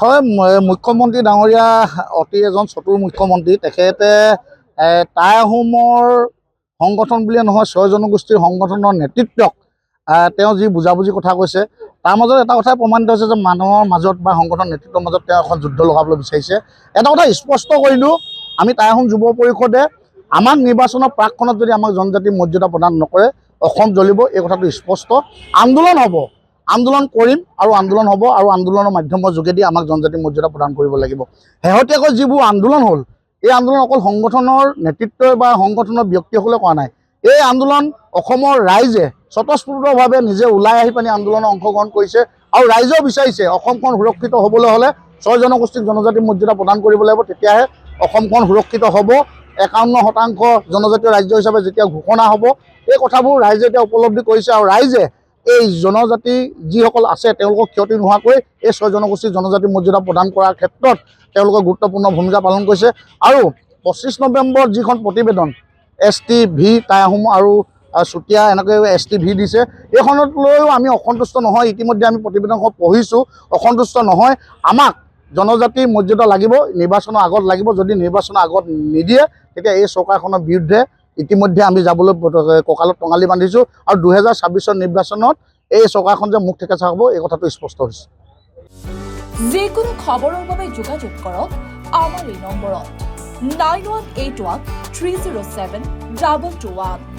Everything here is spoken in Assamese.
হয়, মুখ্যমন্ত্ৰী ডাঙৰীয়া অতি এজন চতুৰ মুখ্যমন্ত্ৰী। তেখেতে টাই আহোমৰ সংগঠন বুলিয়ে নহয়, 6 জনগোষ্ঠীৰ সংগঠনৰ নেতৃত্বক তেওঁ যি বুজাবুজি কথা কৈছে, তাৰ মাজত এটা কথাই প্ৰমাণিত হৈছে যে মানুহৰ মাজত বা সংগঠন নেতৃত্বৰ মাজত তেওঁ এখন যুদ্ধ লগাবলৈ বিচাৰিছে। এটা কথা স্পষ্ট কৰিলোঁ, আমি টাই আহোম যুৱ পৰিষদে আমাক নিৰ্বাচনৰ প্ৰাকখনত যদি আমাক জনজাতিৰ মৰ্যাদা প্ৰদান নকৰে, অসম জ্বলিব। এই কথাটো স্পষ্ট। আন্দোলন হ'ব, আন্দোলন কৰিম আৰু আন্দোলন হ'ব, আৰু আন্দোলনৰ মাধ্যমৰ যোগেদি আমাক জনজাতিৰ মৰ্যাদা প্ৰদান কৰিব লাগিব। শেহতীয়াকৈ যিবোৰ আন্দোলন হ'ল, এই আন্দোলন অকল সংগঠনৰ নেতৃত্বই বা সংগঠনৰ ব্যক্তিসকলে কৰা নাই। এই আন্দোলন অসমৰ ৰাইজে স্বতঃস্ফূৰ্তভাৱে নিজে ওলাই আহি পানি আন্দোলনত অংশগ্ৰহণ কৰিছে, আৰু ৰাইজেও বিচাৰিছে অসমখন সুৰক্ষিত হ'বলৈ হ'লে 6 জনগোষ্ঠীক জনজাতিৰ মৰ্যাদা প্ৰদান কৰিব লাগিব। তেতিয়াহে অসমখন সুৰক্ষিত হ'ব। 51% জনজাতীয় ৰাজ্য হিচাপে যেতিয়া ঘোষণা হ'ব, এই কথাবোৰ ৰাইজে এতিয়া উপলব্ধি কৰিছে, আৰু ৰাইজে এই জনজাতি যিসকল আছে তেওঁলোকক ক্ষতি নোহোৱাকৈ এই 6 জনগোষ্ঠীৰ জনজাতিৰ মৰ্যাদা প্ৰদান কৰাৰ ক্ষেত্ৰত তেওঁলোকে গুৰুত্বপূৰ্ণ ভূমিকা পালন কৰিছে। আৰু 25 নৱেম্বৰত যিখন প্ৰতিবেদন STV টাই আহোম আৰু চুতীয়া এনেকৈ STV দিছে, এইখনত লৈও আমি অসন্তুষ্ট নহয়। ইতিমধ্যে আমি প্ৰতিবেদনখন পঢ়িছোঁ, অসন্তুষ্ট নহয়। আমাক জনজাতিৰ মৰ্যাদা লাগিব, নিৰ্বাচনৰ আগত লাগিব। যদি নিৰ্বাচনৰ আগত নিদিয়ে, তেতিয়া এই চৰকাৰখনৰ বিৰুদ্ধে ইতিমধ্যে আমি যাবলৈ কঁকালত টঙালি বান্ধিছোঁ, আৰু 2026 নিৰ্বাচনত এই চৰকাৰখন যে মুখ থেকেচা হ'ব, এই কথাটো স্পষ্ট হৈছে। যিকোনো খবৰৰ বাবে যোগাযোগ কৰক আমাৰ এই নম্বৰত 9181 307 221।